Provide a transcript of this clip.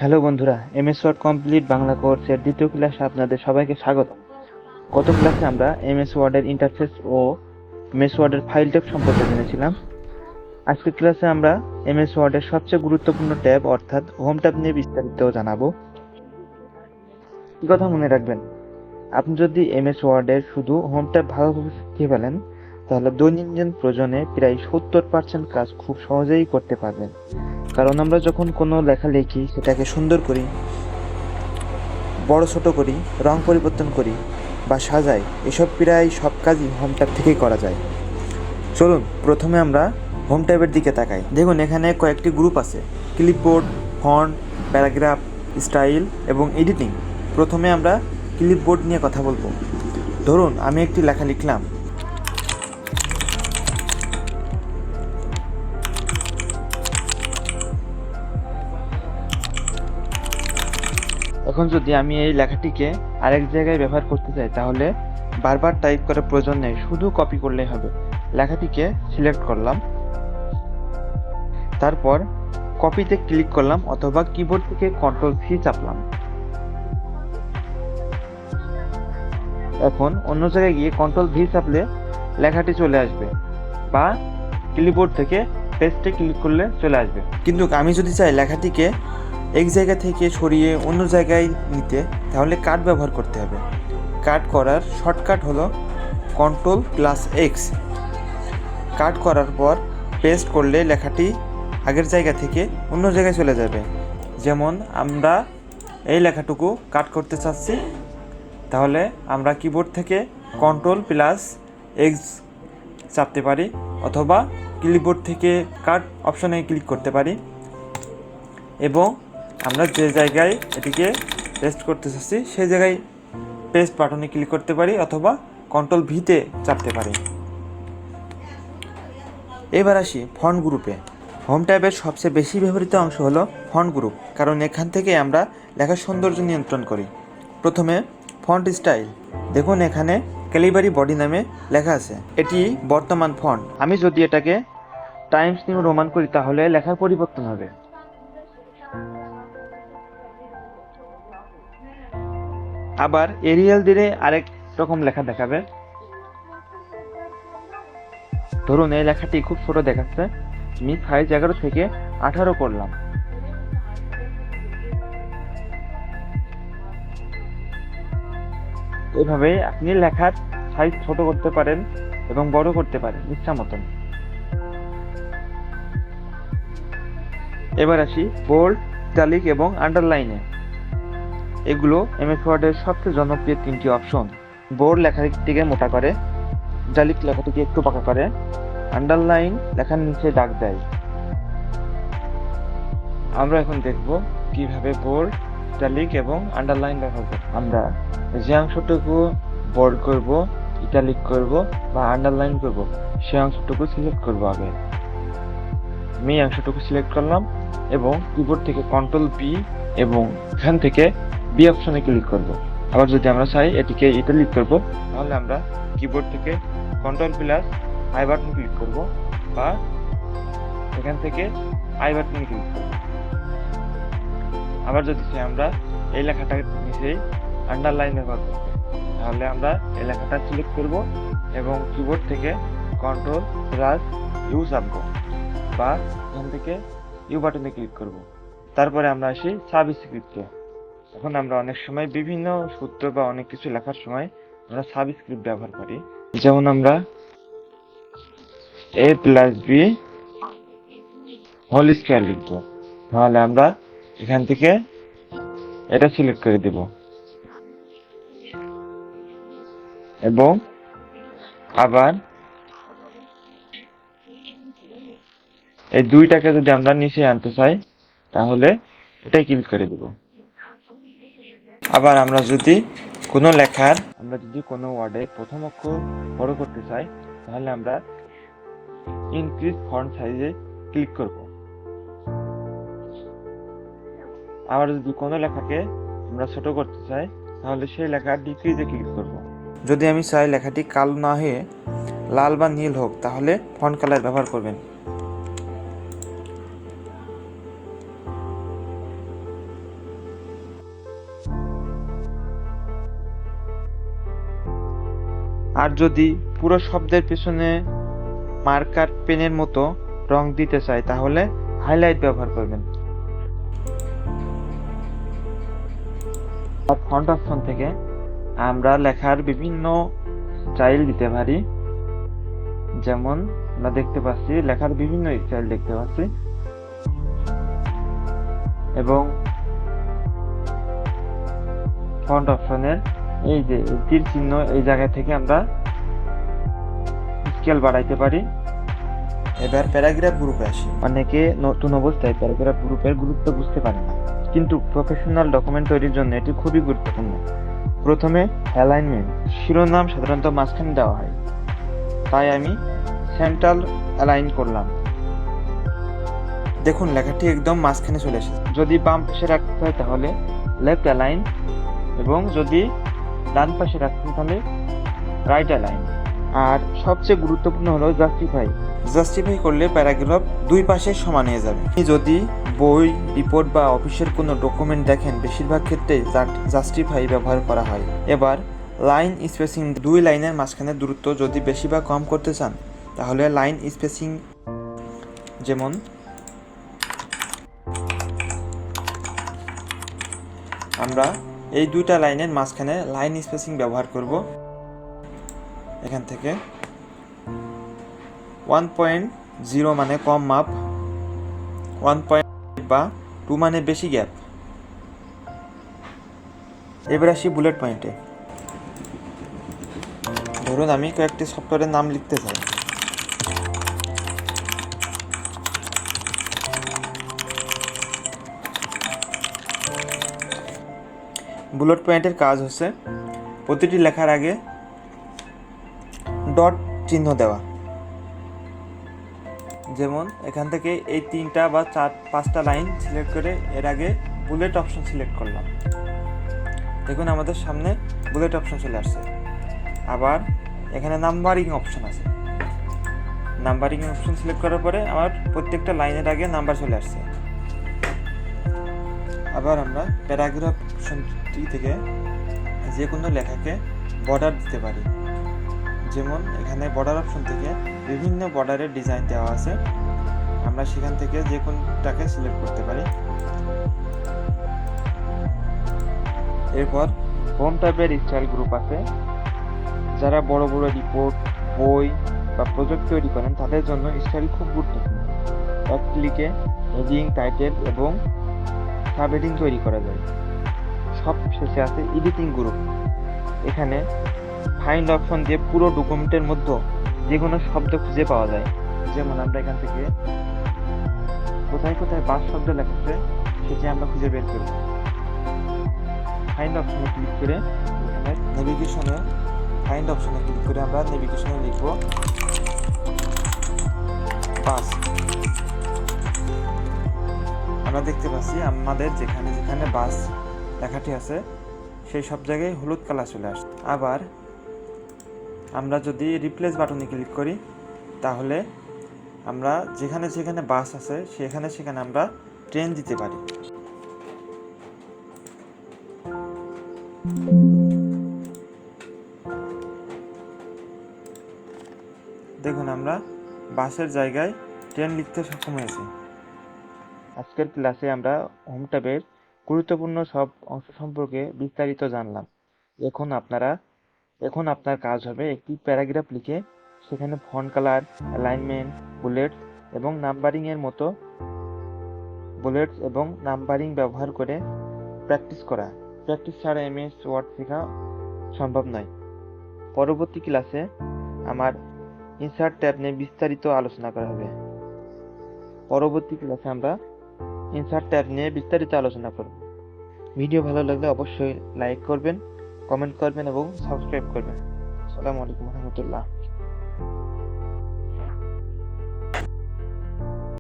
Hello বন্ধুরা, MS word complete Bangla কোর্সের দ্বিতীয় ক্লাসে আপনাদের সবাইকে স্বাগত। গত ক্লাসে আমরা এমএস ওয়ার্ডের ইন্টারফেস ও এমএস ওয়ার্ডের ফাইল টাইপ সম্পর্কে জেনেছিলাম। আজকের ক্লাসে আমরা এমএস ওয়ার্ডের সবচেয়ে গুরুত্বপূর্ণ ট্যাব অর্থাৎ হোম ট্যাব নিয়ে বিস্তারিত জানাবো। কি কথা মনে রাখবেন, আপনি যদি এমএস ওয়ার্ডের শুধু হোম ট্যাব ভালোভাবে শিখে ফেলেন তাহলে দৈনন্দিন প্রয়োজনে প্রায় 70% কাজ খুব সহজেই করতে পারবেন। কারণ আমরা যখন কোনো লেখা লিখি সেটাকে সুন্দর করি, বড় ছোট করি, রং পরিবর্তন করি বা সাজাই, এসব প্রায় সব কাজই হোম ট্যাব থেকেই করা যায়। চলুন প্রথমে আমরা হোম ট্যাবের দিকে তাকাই। দেখুন এখানে কয়েকটি গ্রুপ আছে: ক্লিপবোর্ড, ফন্ট, প্যারাগ্রাফ, স্টাইল এবং এডিটিং। প্রথমে আমরা ক্লিপবোর্ড নিয়ে কথা বলবো। ধরুন আমি একটি লেখা লিখলাম। এখন যদি আমি এই লেখাটিকে আরেক জায়গায় ব্যবহার করতে চাই তাহলে বারবার টাইপ করার প্রয়োজন নেই, শুধু কপি করলেই হবে। লেখাটিকে সিলেক্ট করলাম, তারপর কপিতে ক্লিক করলাম অথবা কিবোর্ড থেকে Ctrl+C চাপলাম। এখন অন্য জায়গায় গিয়ে Ctrl+V চাপলে লেখাটি চলে আসবে, বা ক্লিপবোর্ড থেকে পেস্টে ক্লিক করলে চলে আসবে। কিন্তু আমি যদি চাই লেখাটিকে এক জায়গা থেকে সরিয়ে অন্য জায়গায় নিতে, তাহলে কাট ব্যবহার করতে হবে। কাট করার শর্টকাট হলো Ctrl+X। কাট করার পর পেস্ট করলে লেখাটি আগের জায়গা থেকে অন্য জায়গায় চলে যাবে। যেমন আমরা এই লেখাটুকু কাট করতে চাচ্ছি, তাহলে আমরা কিবোর্ড থেকে Ctrl+X চাপতে পারি অথবা ক্লিপবোর্ড থেকে কাট অপশনে ক্লিক করতে পারি এবং আমরা যে জায়গায় এটিকে পেস্ট করতে চাচ্ছি সেই জায়গায় পেস্ট বাটনে ক্লিক করতে পারি অথবা Ctrl+V চাপতে পারি। এবার আসি ফন্ট গ্রুপে। হোম ট্যাবের সবচেয়ে বেশি ব্যবহৃত অংশ হলো ফন্ট গ্রুপ, কারণ এখান থেকে আমরা লেখার সৌন্দর্য নিয়ন্ত্রণ করি। প্রথমে ফন্ট স্টাইল। দেখুন এখানে ক্যালিবারি বডি নামে লেখা আছে, এটি বর্তমান ফন্ট। আমি যদি এটাকে টাইমস নিউ রোমান করি তাহলে লেখার পরিবর্তন হবে। আবার এরিয়াল দিলে আরেক রকম লেখা দেখাবে। ধরুন এই লেখাটি খুব ছোট দেখাচ্ছে, আমি সাইজ 11 থেকে 18 করলাম। এভাবে আপনি লেখার সাইজ ছোট করতে পারেন এবং বড় করতে পারেন ইচ্ছা মতন। এবার আসি বোল্ড, ইটালিক এবং আন্ডারলাইনে। এগুলো এমএস ওয়ার্ডের সবচেয়ে জনপ্রিয় 3টি অপশন। বোল্ড লেখাটিকে মোটা করে, ইটালিক লেখাটিকে একটু পাকা করে, আন্ডারলাইন লেখার নিচে দাগ দেয়। আমরা এখন দেখব কিভাবে বোল্ড, ইটালিক এবং আন্ডারলাইন ব্যবহার করব। আমরা যে অংশটুকু বোল্ড করব, ইটালিক করব বা আন্ডারলাইন করব সেই অংশটুকু সিলেক্ট করব আগে। আমি এই অংশটুকু সিলেক্ট করলাম এবং কিবোর্ড থেকে Ctrl+B এবং এখান থেকে বি অপশনে ক্লিক করব। আবার যদি আমরা চাই এটিকে ইটালিক করব তাহলে আমরা কিবোর্ড থেকে Ctrl+I বাটন ক্লিক করব বা এখান থেকে আই বাটনে ক্লিক করব। আবার যদি চাই আমরা এই লেখাটার নিচে আন্ডারলাইন ব্যবহার করব তাহলে আমরা এই লেখাটা সিলেক্ট করব এবং কিবোর্ড থেকে Ctrl+U চাপব বা এখান থেকে ইউ বাটনে ক্লিক করব। তারপরে আমরা আসি সাবস্ক্রিপ্টে। এখন আমরা অনেক সময় বিভিন্ন সূত্র বা অনেক কিছু লেখার সময় আমরা সাবস্ক্রিপ্ট ব্যবহার করি। যেমন আমরা a+b হোল স্কয়ার লিখব, তাহলে আমরা এখান থেকে এটা সিলেক্ট করে দেব এবং আবার এই দুইটাকে যদি আমরা নিচে আনতে চাই তাহলে এটাই ক্লিক করে দেব। আবার আমরা যদি কোনো ওয়ার্ডে প্রথম অক্ষর বড় করতে চাই তাহলে আমরা ইনক্রিজ ফন্ট সাইজে ক্লিক করব। আবার যদি কোনো লেখাকে আমরা ছোট করতে চাই তাহলে সেই লেখা ডিক্রিজে ক্লিক করব। যদি আমি চাই লেখাটি কালো না হয়ে লাল বা নীল হোক তাহলে ফন্ট কালার ব্যবহার করবেন। আর যদি পুরো শব্দের পেছনে মার্কার পেনের মতো রং দিতে চাই তাহলে হাইলাইট ব্যবহার করবেন। ফন্ট অপশন থেকে আমরা লেখার বিভিন্ন স্টাইল দিতে পারি। যেমন আমরা দেখতে পাচ্ছি লেখার বিভিন্ন স্টাইল দেখতে পাচ্ছি, এবং ফন্ট অপশনের এই যে তীর চিহ্ন এই জায়গা থেকে আমরা স্কেল বাড়াইতে পারি। এবার প্যারাগ্রাফ গ্রুপে আসি। অনেকে নতুন অবস্থায় প্যারাগ্রাফ গ্রুপের গুরুত্ব বুঝতে পারে না, কিন্তু প্রফেশনাল ডকুমেন্ট তৈরির জন্য এটি খুবই গুরুত্বপূর্ণ। প্রথমে অ্যালাইনমেন্ট। শিরোনাম সাধারণত মাঝখানে দেওয়া হয়, তাই আমি সেন্ট্রাল অ্যালাইন করলাম। দেখুন লেখাটি একদম মাঝখানে চলে এসেছে। যদি বাম পাশে রাখতে হয় তাহলে লেফট অ্যালাইন, এবং যদি ডান পাশে রাখতে হয় তাহলে রাইট অ্যালাইন। আর সবচেয়ে গুরুত্বপূর্ণ হলো জাস্টিফাই করলে প্যারাগ্রাফ দুই পাশে সমান হয়ে যাবে। যদি বই, রিপোর্ট বা অফিসের কোনো ডকুমেন্ট দেখেন, বেশিরভাগ ক্ষেত্রে জাস্টিফাই ব্যবহার করা হয়। এবার লাইন স্পেসিং। দুই লাইনের মাঝখানে দূরত্ব যদি বেশি বা কম করতে চান তাহলে লাইন স্পেসিং, যেমন আমরা এই দুইটা লাইনের মাঝখানে লাইন স্পেসিং ব্যবহার করব। এখান থেকে 1.0 মানে কম মাপ, 1.5 বা 2 মানে বেশি গ্যাপ। এবার আসি বুলেট পয়েন্টে। ধরুন আমি কয়েকটি সফটওয়্যারের নাম লিখতে চাই। বুলেট পয়েন্টের কাজ হচ্ছে প্রতিটি লেখার আগে ডট চিহ্ন দেওয়া। যেমন এখান থেকে এই 3টা বা 4-5টা লাইন সিলেক্ট করে এর আগে বুলেট অপশন সিলেক্ট করলাম। দেখুন আমাদের সামনে বুলেট অপশন চলে আসছে। আবার এখানে নাম্বারিং অপশন আছে। নাম্বারিং অপশন সিলেক্ট করার পরে আমার প্রত্যেকটা লাইনের আগে নাম্বার চলে আসছে। আবার আমরা প্যারাগ্রাফ অপশনটি থেকে যে কোনো লেখাকে বর্ডার দিতে পারি। যেমন এখানে বর্ডার অপশন থেকে বিভিন্ন বর্ডারের ডিজাইন দেওয়া আছে, আমরা সেখান থেকে যে কোনটাকে সিলেক্ট করতে পারি। এরপর হোম টাইপের স্টাইল গ্রুপ আছে। যারা বড় বড় রিপোর্ট, বই বা প্রজেক্ট তৈরি করেন তাদের জন্য স্টাইল খুব গুরুত্বপূর্ণ। এক ক্লিকে হেডিং, টাইটেল এবং সাব হেডিং তৈরি করা যায়। সব শেষে আছে এডিটিং গ্রুপ। এখানে ফাইন্ড অপশন দিয়ে পুরো ডকুমেন্টের মধ্যে যে কোনো শব্দ খুঁজে পাওয়া যায়। যেমন আমরা এখান থেকে কোথায় কোথায় বাস শব্দ লেখা আছে সেটি আমরা খুঁজে বের করব। ফাইন্ড অপশনে ক্লিক করে এখানে ফাইন্ড অপশনে ক্লিক করে আমরা নেভিগেশনে লিখব বাস। আমরা দেখতে পাচ্ছি আমাদের যেখানে যেখানে বাস লেখাটি আছে সেই সব জায়গায় হলুদ কালার চলে আসে। আবার আমরা যদি রিপ্লেস বাটনে ক্লিক করি তাহলে আমরা যেখানে যেখানে বাস আছে সেখানে সেখানে আমরা ট্রেন দিতে পারি। দেখুন আমরা বাসের জায়গায় ট্রেন লিখতে সক্ষম হয়েছি। আজকের ক্লাসে আমরা হোম ট্যাবের গুরুত্বপূর্ণ সব অংশ সম্পর্কে বিস্তারিত জানলাম। এখন আপনার কাজ হবে একটি প্যারাগ্রাফ লিখে সেখানে ফন্ট কালার, অ্যালাইনমেন্ট, বুলেটস এবং নাম্বারিং ব্যবহার করে প্র্যাকটিস করা। প্র্যাকটিস ছাড়া এমএস ওয়ার্ড শেখা সম্ভব নয়। পরবর্তী ক্লাসে আমার ইনসার্ট ট্যাব নিয়ে বিস্তারিত আলোচনা করা হবে। ভিডিও ভালো লাগলে অবশ্যই লাইক করবেন, কমেন্ট করবেন এবং সাবস্ক্রাইব করবেন। আসসালামু আলাইকুম ওয়া রাহমাতুল্লাহ।